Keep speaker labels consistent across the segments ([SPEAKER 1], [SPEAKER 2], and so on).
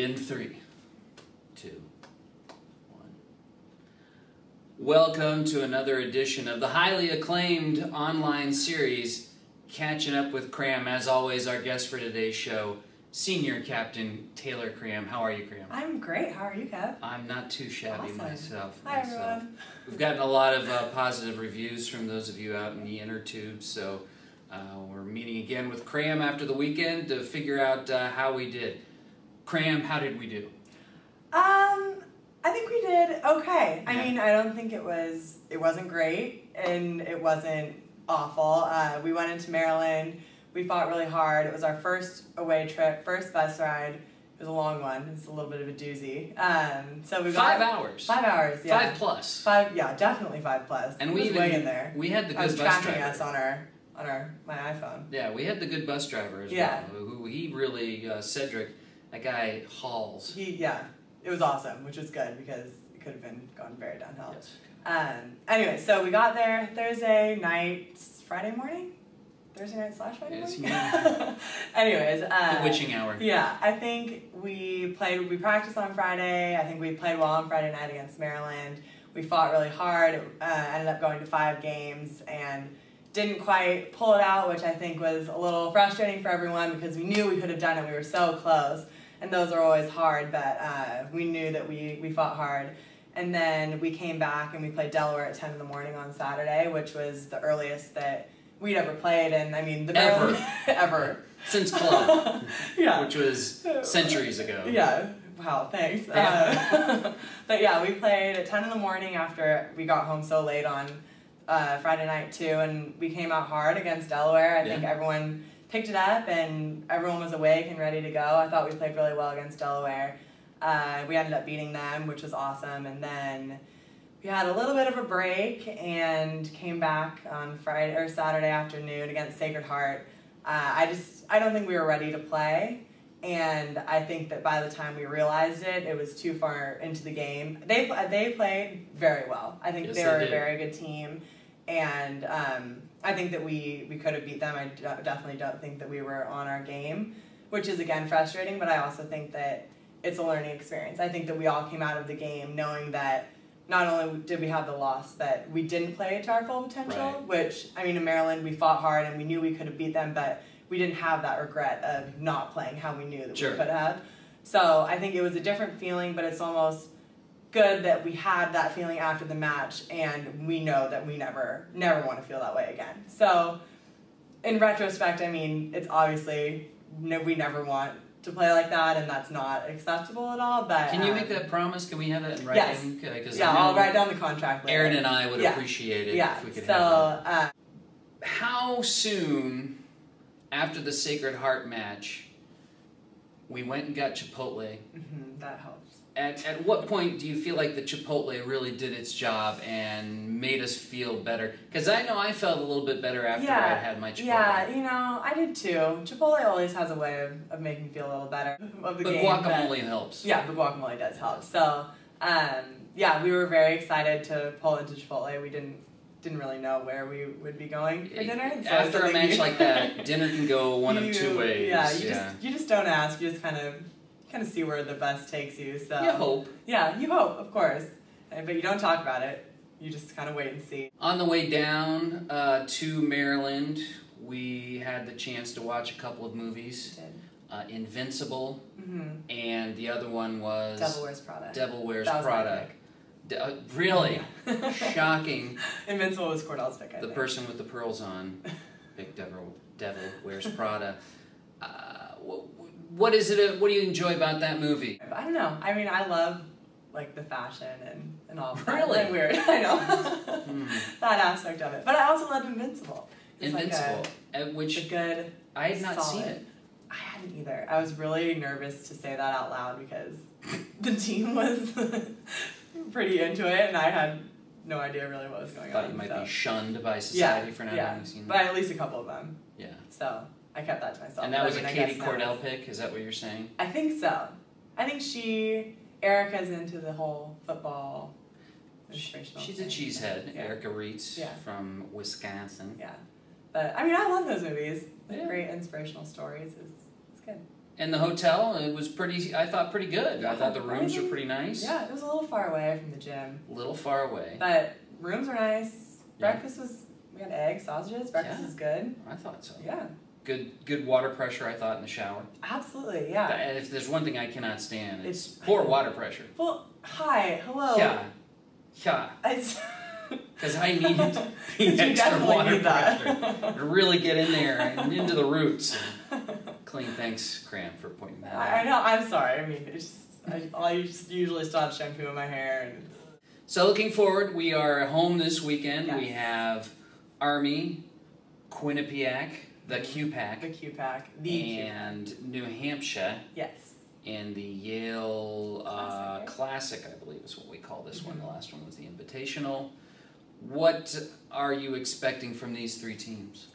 [SPEAKER 1] In 3, 2, 1. Welcome to another edition of the highly acclaimed online series, Catching Up with Cram. As always, our guest for today's show, Senior Captain Taylor Cram. How are you, Cram?
[SPEAKER 2] I'm great. How are you, Kev?
[SPEAKER 1] I'm not too shabby myself.
[SPEAKER 2] Hi, everyone.
[SPEAKER 1] We've gotten a lot of positive reviews from those of you out in the inner tube, so we're meeting again with Cram after the weekend to figure out how we did. Cram, how did we do?
[SPEAKER 2] I think we did okay.
[SPEAKER 1] Yeah.
[SPEAKER 2] I mean, I don't think it wasn't great, and it wasn't awful. We went into Maryland. We fought really hard. It was our first away trip, first bus ride. It was a long one. It was a little bit of a doozy. So we got
[SPEAKER 1] 5 hours.
[SPEAKER 2] 5 hours, yeah.
[SPEAKER 1] 5 plus.
[SPEAKER 2] 5, yeah, definitely 5 plus.
[SPEAKER 1] And
[SPEAKER 2] it
[SPEAKER 1] we
[SPEAKER 2] was
[SPEAKER 1] even,
[SPEAKER 2] way in there.
[SPEAKER 1] We had the good
[SPEAKER 2] I was
[SPEAKER 1] bus
[SPEAKER 2] tracking
[SPEAKER 1] driver.
[SPEAKER 2] us on my iPhone.
[SPEAKER 1] Yeah, we had the good bus driver as
[SPEAKER 2] Yeah.
[SPEAKER 1] well. Who he really, Cedric, that guy hauls.
[SPEAKER 2] It was awesome, which was good because it could have gone very downhill.
[SPEAKER 1] Yes.
[SPEAKER 2] Anyway, so we got there Thursday night, Friday morning? Thursday night / Friday morning?
[SPEAKER 1] Yes,
[SPEAKER 2] Anyways.
[SPEAKER 1] the witching hour.
[SPEAKER 2] Yeah, I think we practiced on Friday. I think we played well on Friday night against Maryland. We fought really hard. Ended up going to 5 games and didn't quite pull it out, which I think was a little frustrating for everyone because we knew we could have done it. We were so close. And those are always hard, but we knew that we fought hard. And then we came back and we played Delaware at 10 in the morning on Saturday, which was the earliest that we'd ever played. And I mean, ever.
[SPEAKER 1] Since club.
[SPEAKER 2] Yeah.
[SPEAKER 1] Which was centuries ago.
[SPEAKER 2] Yeah. Wow, thanks.
[SPEAKER 1] Yeah.
[SPEAKER 2] But yeah, we played at 10 in the morning after we got home so late on Friday night too, and we came out hard against Delaware. I think everyone picked it up and everyone was awake and ready to go. I thought we played really well against Delaware. We ended up beating them, which was awesome, and then we had a little bit of a break and came back on Friday or Saturday afternoon against Sacred Heart. I don't think we were ready to play, and I think that by the time we realized it, it was too far into the game. They played very well. I think they were a very good team, and I think that we could have beat them. I definitely don't think that we were on our game, which is, again, frustrating, but I also think that it's a learning experience. I think that we all came out of the game knowing that not only did we have the loss, but we didn't play it to our full potential, which, I mean, in Maryland, we fought hard and we knew we could have beat them, but we didn't have that regret of not playing how we knew that we could have. So I think it was a different feeling, but it's almost good that we had that feeling after the match, and we know that we never want to feel that way again. So in retrospect, I mean, it's obviously we never want to play like that, and that's not acceptable at all. But
[SPEAKER 1] can you make that promise? Can we have that in writing?
[SPEAKER 2] Yes. Yeah, I'll write down the contract later.
[SPEAKER 1] Aaron and I would appreciate it if we could have that. How soon after the Sacred Heart match we went and got Chipotle?
[SPEAKER 2] That helps.
[SPEAKER 1] At what point do you feel like the Chipotle really did its job and made us feel better? Because I know I felt a little bit better after I had my Chipotle.
[SPEAKER 2] Yeah, you know, I did too. Chipotle always has a way of making me feel a little better of the game.
[SPEAKER 1] But guacamole helps.
[SPEAKER 2] Yeah, the guacamole does help. So, yeah, we were very excited to pull into Chipotle. We didn't really know where we would be going for dinner. So
[SPEAKER 1] after a match like that, dinner can go one of 2 ways.
[SPEAKER 2] Yeah, you just don't ask. You just kind of see where the bus takes you. So
[SPEAKER 1] you hope.
[SPEAKER 2] Yeah, you hope, of course. But you don't talk about it. You just kind of wait and see.
[SPEAKER 1] On the way down to Maryland, we had the chance to watch a couple of movies. Invincible, and the other one was
[SPEAKER 2] Devil Wears Prada.
[SPEAKER 1] Devil Wears Prada. Really? Yeah. Shocking.
[SPEAKER 2] Invincible was Cordell's pick, I think.
[SPEAKER 1] Person with the pearls on picked Devil Wears Prada. What is it? What do you enjoy about that movie?
[SPEAKER 2] I don't know. I mean, I love like the fashion and all of that.
[SPEAKER 1] Really?
[SPEAKER 2] It's weird. I know. That aspect of it. But I also love Invincible. It's
[SPEAKER 1] Invincible.
[SPEAKER 2] Which a good,
[SPEAKER 1] I had not seen it.
[SPEAKER 2] I hadn't either. I was really nervous to say that out loud because the team was pretty into it, and I had no idea really what was going on.
[SPEAKER 1] Thought you might be shunned by society for not having seen it.
[SPEAKER 2] But at least a couple of them.
[SPEAKER 1] Yeah.
[SPEAKER 2] So I kept that to myself.
[SPEAKER 1] And that was a Katie Cordell pick? Is that what you're saying?
[SPEAKER 2] I think so. I think Erica's into the whole football inspirational
[SPEAKER 1] She's a cheesehead.
[SPEAKER 2] Yeah.
[SPEAKER 1] Erica Reitz from Wisconsin.
[SPEAKER 2] Yeah. But, I mean, I love those movies. They're great inspirational stories. It's good.
[SPEAKER 1] And the hotel, it was I thought pretty good.
[SPEAKER 2] Yeah,
[SPEAKER 1] I thought the rooms were pretty nice.
[SPEAKER 2] Yeah, it was a little far away from the gym.
[SPEAKER 1] A little far away.
[SPEAKER 2] But rooms were nice. Breakfast was, we had eggs, sausages. Breakfast was good.
[SPEAKER 1] I thought so.
[SPEAKER 2] Yeah.
[SPEAKER 1] Good water pressure, I thought, in the shower.
[SPEAKER 2] Absolutely, yeah.
[SPEAKER 1] And if there's one thing I cannot stand, it's poor water pressure.
[SPEAKER 2] Well, hi, hello.
[SPEAKER 1] Yeah. Because I need extra water pressure to really get in there and into the roots. Clean, thanks, Cram, for pointing that out.
[SPEAKER 2] I know, I'm sorry. I mean, I usually still have shampoo in my hair. And
[SPEAKER 1] so looking forward, we are home this weekend.
[SPEAKER 2] Yes.
[SPEAKER 1] We have Army, Quinnipiac, the Q-Pack.
[SPEAKER 2] The Q-Pack.
[SPEAKER 1] And New Hampshire.
[SPEAKER 2] Yes.
[SPEAKER 1] In the Yale Classic, I believe is what we call this one. The last one was the Invitational. What are you expecting from these three teams?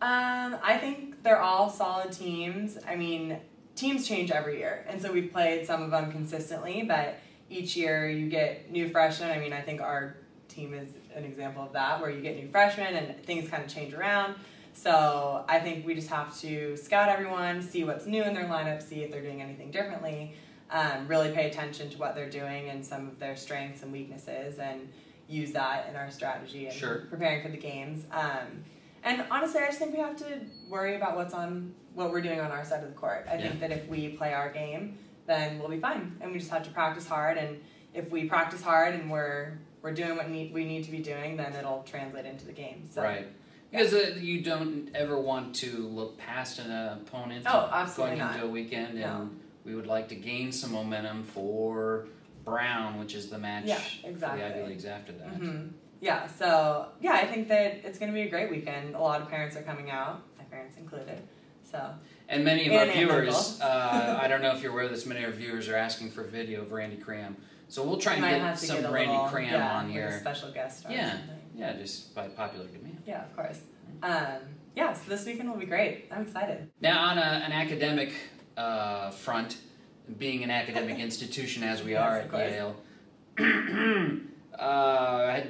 [SPEAKER 2] I think they're all solid teams. I mean, teams change every year, and so we've played some of them consistently, but each year you get new freshmen. I mean, I think our team is an example of that, where you get new freshmen and things kind of change around. So I think we just have to scout everyone, see what's new in their lineup, see if they're doing anything differently, really pay attention to what they're doing and some of their strengths and weaknesses, and use that in our strategy and preparing for the games. And honestly, I just think we have to worry about what we're doing on our side of the court. I think that if we play our game, then we'll be fine, and we just have to practice hard. And if we practice hard and we're doing what we need to be doing, then it'll translate into the game. So,
[SPEAKER 1] right. Because you don't ever want to look past an opponent
[SPEAKER 2] absolutely
[SPEAKER 1] going into a weekend, and we would like to gain some momentum for Brown, which is the match for the Ivy Leagues after that.
[SPEAKER 2] Mm-hmm. Yeah, so I think that it's going to be a great weekend. A lot of parents are coming out, my parents included. So.
[SPEAKER 1] And many of our viewers, I don't know if you're aware of this, many of our viewers are asking for video of Randy Cramm. So we'll try and get some Randy Cramm on here.
[SPEAKER 2] Like a special guest star.
[SPEAKER 1] Yeah, just by popular demand.
[SPEAKER 2] Yeah, of course. So this weekend will be great. I'm excited.
[SPEAKER 1] Now, on an academic front, being an academic institution as we are at Yale,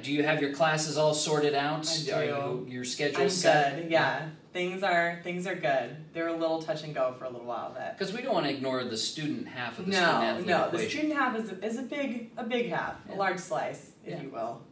[SPEAKER 1] do you have your classes all sorted out?
[SPEAKER 2] I do.
[SPEAKER 1] Are your schedule
[SPEAKER 2] I'm
[SPEAKER 1] set?
[SPEAKER 2] Good. Yeah. Things are good. They were a little touch and go for a little while.
[SPEAKER 1] Because we don't want to ignore the student half of the student athlete equation.
[SPEAKER 2] The student half is a big half, a large slice, if you will.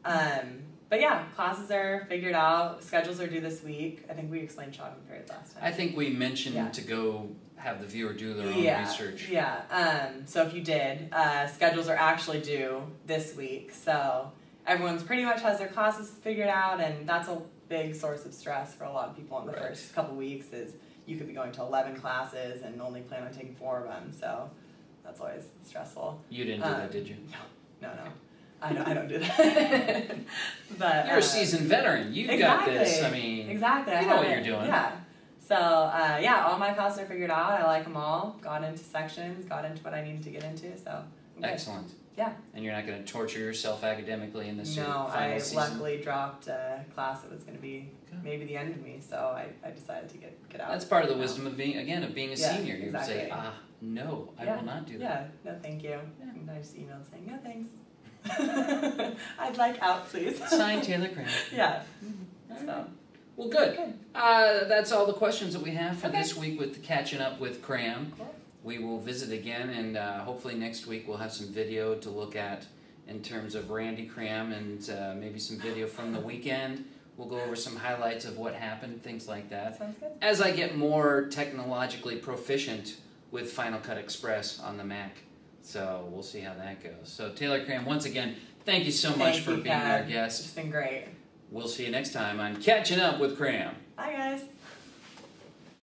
[SPEAKER 2] But yeah, classes are figured out. Schedules are due this week. I think we explained shot and period last time.
[SPEAKER 1] I think we mentioned to go have the viewer do their own research.
[SPEAKER 2] Yeah. So if you did, schedules are actually due this week. So everyone's pretty much has their classes figured out, and that's a big source of stress for a lot of people in the first couple weeks. Is you could be going to 11 classes and only plan on taking 4 of them. So that's always stressful.
[SPEAKER 1] You didn't do that, did you?
[SPEAKER 2] No. I don't do that. But
[SPEAKER 1] you're a seasoned veteran. You've got this. I mean, you know what you're doing.
[SPEAKER 2] Yeah. So all my classes are figured out. I like them all. Got into sections. Got into what I needed to get into. So
[SPEAKER 1] excellent.
[SPEAKER 2] Yeah.
[SPEAKER 1] And you're not going to torture yourself academically in this final season?
[SPEAKER 2] No, I luckily dropped a class that was going to be maybe the end of me. So I decided to get out.
[SPEAKER 1] That's part of the wisdom of being a senior. You would say, no, I will not do that.
[SPEAKER 2] Yeah. No, thank you. Yeah. And I just emailed saying, no, thanks. I'd like out, please.
[SPEAKER 1] Signed, Taylor Cramm.
[SPEAKER 2] Yeah.
[SPEAKER 1] So. Right. Well, good. That's all the questions that we have for this week with Catching Up with Cramm. Cool. We will visit again, and hopefully next week we'll have some video to look at in terms of Randy Cramm, and maybe some video from the weekend. We'll go over some highlights of what happened, things like that.
[SPEAKER 2] Sounds good.
[SPEAKER 1] As I get more technologically proficient with Final Cut Express on the Mac. So we'll see how that goes. So Taylor Cramm, once again, thank you so much for being our guest.
[SPEAKER 2] It's been great.
[SPEAKER 1] We'll see you next time on Catching Up with Cramm.
[SPEAKER 2] Bye, guys.